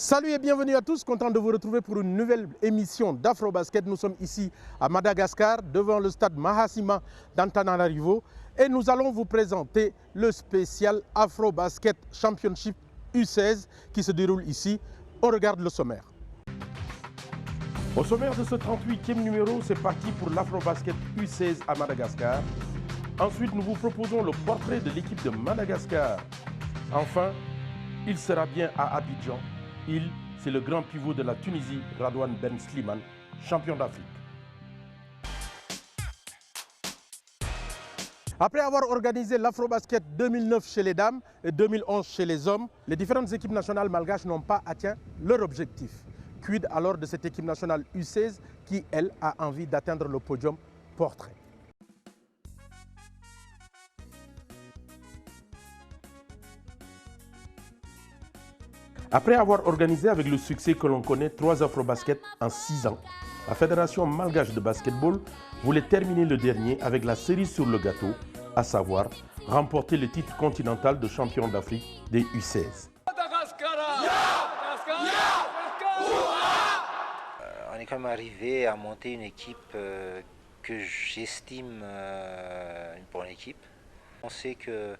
Salut et bienvenue à tous, content de vous retrouver pour une nouvelle émission d'Afrobasket. Nous sommes ici à Madagascar, devant le stade Mahasima d'Antananarivo et nous allons vous présenter le spécial Afrobasket Championship U16 qui se déroule ici. On regarde le sommaire. Au sommaire de ce 38e numéro, c'est parti pour l'Afrobasket U16 à Madagascar. Ensuite, nous vous proposons le portrait de l'équipe de Madagascar. Enfin, il sera bien à Abidjan. C'est le grand pivot de la Tunisie, Radouane Ben Slimane, champion d'Afrique. Après avoir organisé l'Afrobasket 2009 chez les dames et 2011 chez les hommes, les différentes équipes nationales malgaches n'ont pas atteint leur objectif. Quid alors de cette équipe nationale U16 qui, elle, a envie d'atteindre le podium portrait. Après avoir organisé avec le succès que l'on connaît 3 Afrobasket en 6 ans, la Fédération malgache de basketball voulait terminer le dernier avec la cerise sur le gâteau, à savoir remporter le titre continental de champion d'Afrique des U16. On est quand même arrivé à monter une équipe que j'estime une bonne équipe. On sait que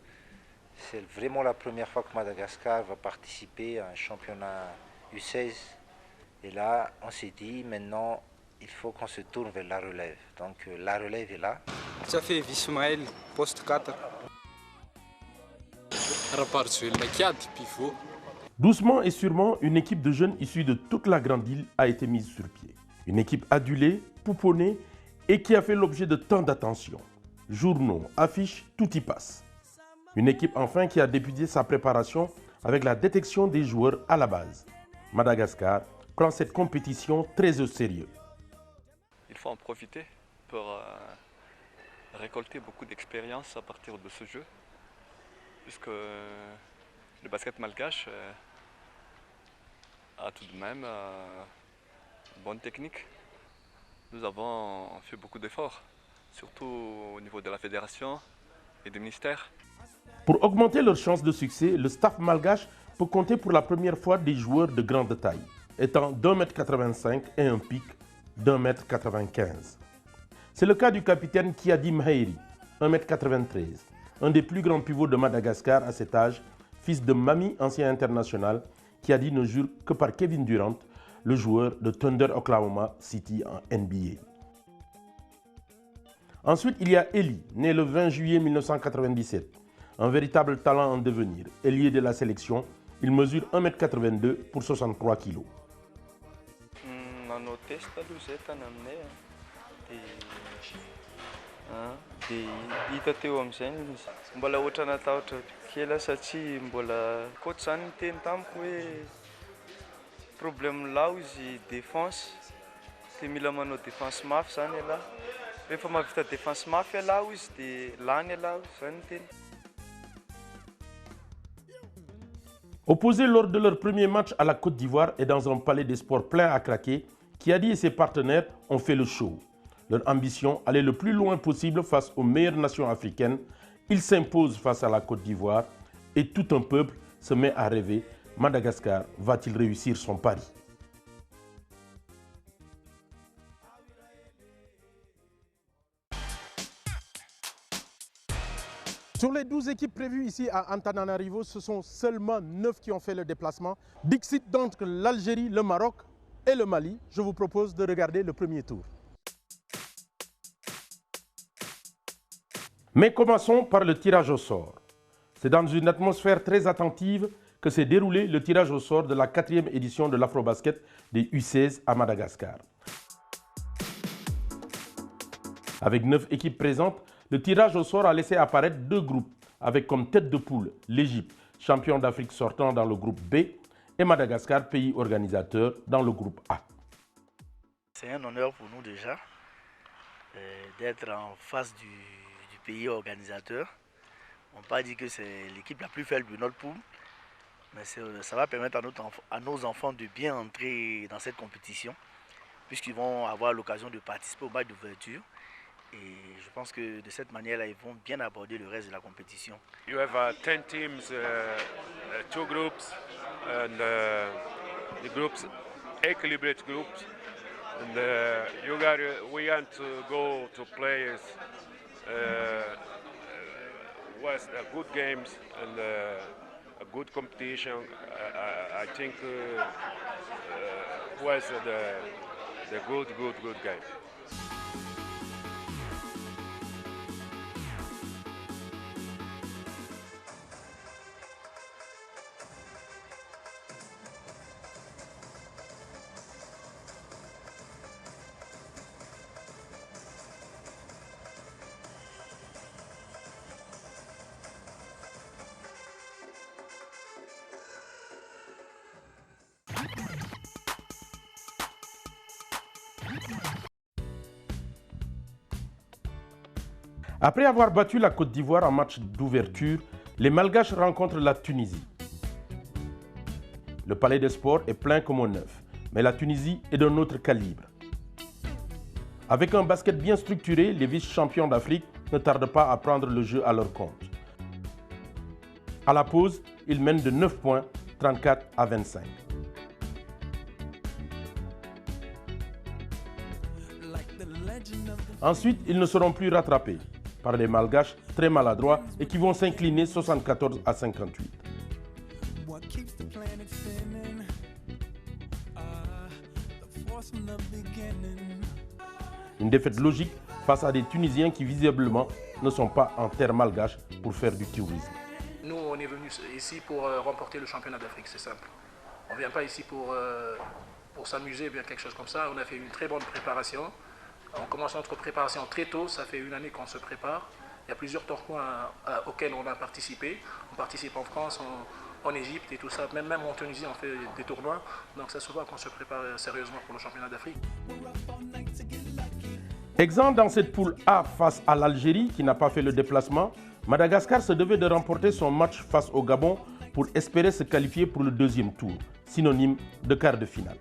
c'est vraiment la première fois que Madagascar va participer à un championnat U16. Et là, on s'est dit, maintenant, il faut qu'on se tourne vers la relève. Donc la relève est là. Ça fait Vismaël, poste 4. Doucement et sûrement, une équipe de jeunes issus de toute la grande île a été mise sur pied. Une équipe adulée, pouponnée et qui a fait l'objet de tant d'attention. Journaux, affiches, tout y passe. Une équipe enfin qui a débuté sa préparation avec la détection des joueurs à la base. Madagascar prend cette compétition très au sérieux. Il faut en profiter pour récolter beaucoup d'expérience à partir de ce jeu, puisque le basket malgache a tout de même une bonne technique. Nous avons fait beaucoup d'efforts, surtout au niveau de la fédération et du ministère. Pour augmenter leurs chances de succès, le staff malgache peut compter pour la première fois des joueurs de grande taille, étant d'1,85 m et un pic d'1,95 m. C'est le cas du capitaine Kiadi Mhairi, 1,93 m, un des plus grands pivots de Madagascar à cet âge, fils de Mami, ancien international. Kiadi ne jure que par Kevin Durant, le joueur de Thunder Oklahoma City en NBA. Ensuite, il y a Eli, né le 20 juillet 1997. Un véritable talent en devenir, ailier de la sélection, il mesure 1,82 m pour 63 kg. Nanao test aloha zay tananay dia hita teo amin'izay mbola ohatry natahotra kely satria mbola coach zany niteny tamiko hoe problème lao izy défense dia mila manao défense mafy zany ialahy rehefa mahavita défense mafy ialahy izy dia lany ialahy zany niteny. Opposés lors de leur premier match à la Côte d'Ivoire et dans un palais des sports plein à craquer, Kiadi et ses partenaires ont fait le show. Leur ambition, aller le plus loin possible face aux meilleures nations africaines. Ils s'imposent face à la Côte d'Ivoire et tout un peuple se met à rêver. Madagascar va-t-il réussir son pari? Sur les 12 équipes prévues ici à Antananarivo, ce sont seulement 9 qui ont fait le déplacement. Dixit donc l'Algérie, le Maroc et le Mali. Je vous propose de regarder le premier tour. Mais commençons par le tirage au sort. C'est dans une atmosphère très attentive que s'est déroulé le tirage au sort de la 4e édition de l'Afrobasket des U16 à Madagascar. Avec 9 équipes présentes, le tirage au sort a laissé apparaître 2 groupes, avec comme tête de poule l'Égypte, champion d'Afrique sortant dans le groupe B, et Madagascar, pays organisateur, dans le groupe A. C'est un honneur pour nous déjà d'être en face du pays organisateur. On ne peut pas dire que c'est l'équipe la plus faible de notre poule, mais ça va permettre à nos enfants de bien entrer dans cette compétition, puisqu'ils vont avoir l'occasion de participer au match d'ouverture. Et je pense que de cette manière-là, ils vont bien aborder le reste de la compétition. You have 10 teams, 2 groups, and the groups, equilibrated groups, and we want to go to play was good games and a good competition. I think was the good game. Après avoir battu la Côte d'Ivoire en match d'ouverture, les Malgaches rencontrent la Tunisie. Le Palais des Sports est plein comme au neuf, mais la Tunisie est d'un autre calibre. Avec un basket bien structuré, les vice-champions d'Afrique ne tardent pas à prendre le jeu à leur compte. À la pause, ils mènent de 9 points, 34 à 25. Ensuite, ils ne seront plus rattrapés par les Malgaches très maladroits et qui vont s'incliner 74 à 58. Une défaite logique face à des Tunisiens qui visiblement ne sont pas en terre malgache pour faire du tourisme. Nous, on est venus ici pour remporter le championnat d'Afrique, c'est simple. On ne vient pas ici pour s'amuser, bien quelque chose comme ça. On a fait une très bonne préparation. On commence notre préparation très tôt, ça fait une année qu'on se prépare. Il y a plusieurs tournois auxquels on a participé. On participe en France, en Égypte et tout ça. Même en Tunisie, on fait des tournois. Donc ça se voit qu'on se prépare sérieusement pour le championnat d'Afrique. Exempt dans cette poule A face à l'Algérie qui n'a pas fait le déplacement, Madagascar se devait de remporter son match face au Gabon pour espérer se qualifier pour le deuxième tour, synonyme de quart de finale.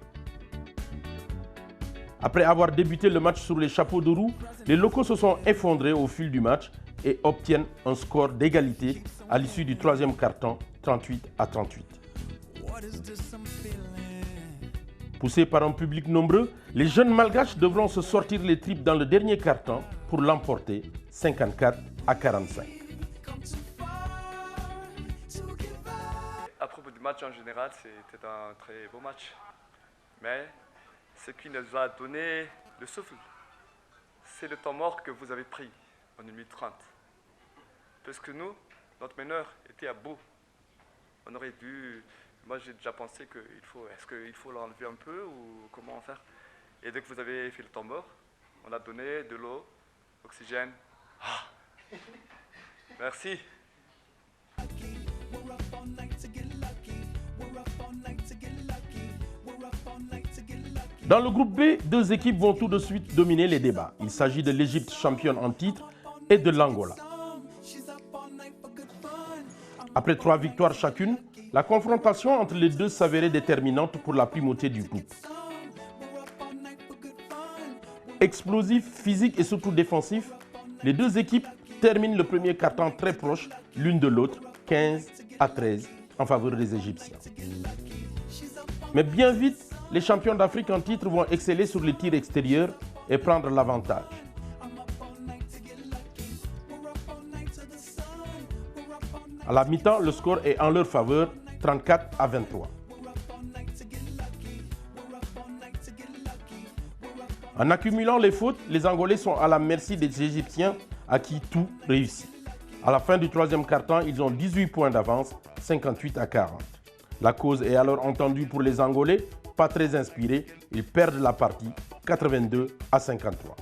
Après avoir débuté le match sur les chapeaux de roue, les locaux se sont effondrés au fil du match et obtiennent un score d'égalité à l'issue du troisième quart-temps, 38 à 38. Poussés par un public nombreux, les jeunes malgaches devront se sortir les tripes dans le dernier quart-temps pour l'emporter 54 à 45. À propos du match en général, c'était un très beau match. Mais ce qui nous a donné le souffle, c'est le temps mort que vous avez pris en 1 minute 30. Parce que nous, notre meneur était à bout. On aurait dû... Moi, j'ai déjà pensé est-ce qu'il faut l'enlever un peu ou comment faire? Et dès que vous avez fait le temps mort, on a donné de l'eau, oxygène. Ah. Merci. Dans le groupe B, deux équipes vont tout de suite dominer les débats. Il s'agit de l'Égypte championne en titre et de l'Angola. Après 3 victoires chacune, la confrontation entre les deux s'avérait déterminante pour la primauté du groupe. Explosifs, physiques et surtout défensifs, les deux équipes terminent le premier quart-temps très proche l'une de l'autre, 15 à 13 en faveur des Égyptiens. Mais bien vite, les champions d'Afrique en titre vont exceller sur les tirs extérieurs et prendre l'avantage. À la mi-temps, le score est en leur faveur, 34 à 23. En accumulant les fautes, les Angolais sont à la merci des Égyptiens à qui tout réussit. À la fin du troisième quart-temps, ils ont 18 points d'avance, 58 à 40. La cause est alors entendue pour les Angolais, pas très inspirés, ils perdent la partie, 82 à 53.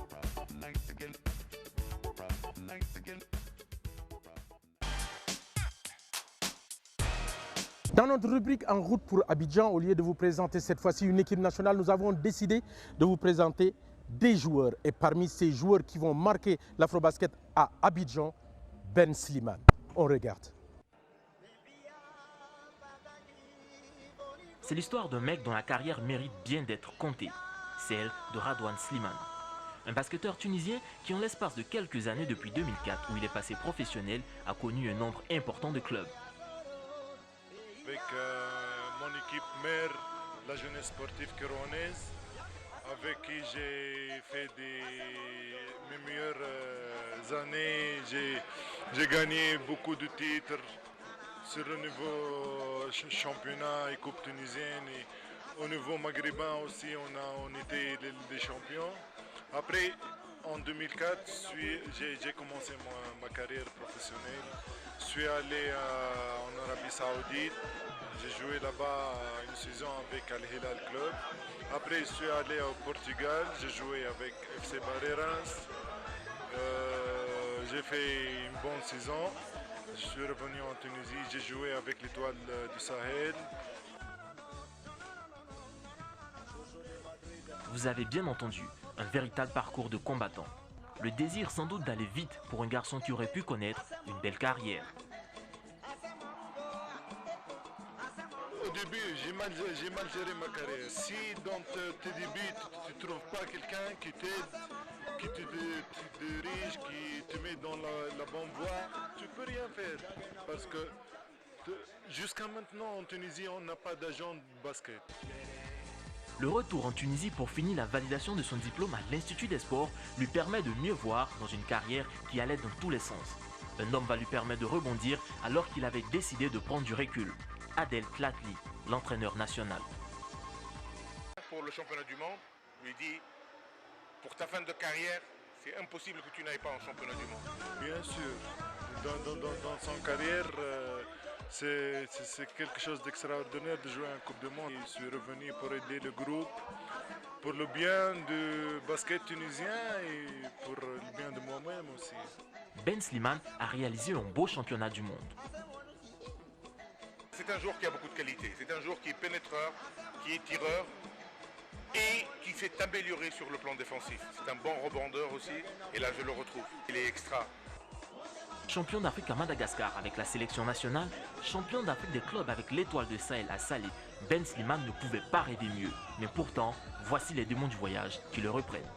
Dans notre rubrique En route pour Abidjan, au lieu de vous présenter cette fois-ci une équipe nationale, nous avons décidé de vous présenter des joueurs. Et parmi ces joueurs qui vont marquer l'Afrobasket à Abidjan, Ben Slimane. On regarde. C'est l'histoire d'un mec dont la carrière mérite bien d'être contée, celle de Radouane Slimane. Un basketteur tunisien qui, en l'espace de quelques années depuis 2004, où il est passé professionnel, a connu un nombre important de clubs. Avec mon équipe mère, la jeunesse sportive camerounaise, avec qui j'ai fait mes meilleures années. J'ai gagné beaucoup de titres sur le niveau championnat et coupe tunisienne. Et au niveau maghrébin aussi, on était des champions. Après, en 2004, j'ai commencé ma carrière professionnelle. Je suis allé en Arabie Saoudite. J'ai joué là-bas une saison avec Al Hilal Club. Après, je suis allé au Portugal. J'ai joué avec FC Barreiras. J'ai fait une bonne saison. Je suis revenu en Tunisie. J'ai joué avec l'Étoile du Sahel. Vous avez bien entendu, un véritable parcours de combattant. Le désir sans doute d'aller vite pour un garçon qui aurait pu connaître une belle carrière. Au début, j'ai mal géré ma carrière. Si dans tes débuts, tu ne trouves pas quelqu'un qui t'aide, qui te dirige, qui te met dans la bonne voie, tu ne peux rien faire. Parce que jusqu'à maintenant, en Tunisie, on n'a pas d'agent de basket. Le retour en Tunisie pour finir la validation de son diplôme à l'Institut des Sports lui permet de mieux voir dans une carrière qui allait dans tous les sens. Un homme va lui permettre de rebondir alors qu'il avait décidé de prendre du recul. Adel Tlatli, l'entraîneur national. Pour le championnat du monde, lui dit, pour ta fin de carrière, c'est impossible que tu n'ailles pas en championnat du monde. Bien sûr, dans son carrière, c'est quelque chose d'extraordinaire de jouer en Coupe du Monde. Je suis revenu pour aider le groupe, pour le bien du basket tunisien et pour le bien de moi-même aussi. Ben Slimane a réalisé un beau championnat du monde. C'est un joueur qui a beaucoup de qualité, c'est un joueur qui est pénétreur, qui est tireur et qui s'est amélioré sur le plan défensif. C'est un bon rebondeur aussi et là je le retrouve, il est extra. Champion d'Afrique à Madagascar avec la sélection nationale, champion d'Afrique des clubs avec l'Étoile de Sahel à Salé, Ben Slimane ne pouvait pas rêver mieux. Mais pourtant, voici les démons du voyage qui le reprennent.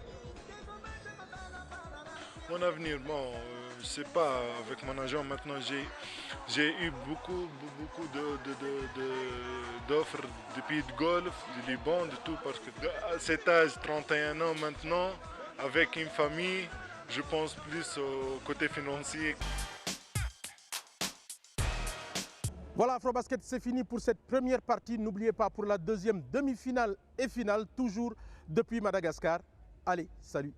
Mon avenir, bon, je sais pas, avec mon agent maintenant, j'ai eu beaucoup d'offres de pays de golf, du Liban, de tout, parce que à cet âge, 31 ans maintenant, avec une famille, je pense plus au côté financier. Voilà, Afrobasket, c'est fini pour cette première partie. N'oubliez pas pour la deuxième demi-finale et finale, toujours depuis Madagascar. Allez, salut!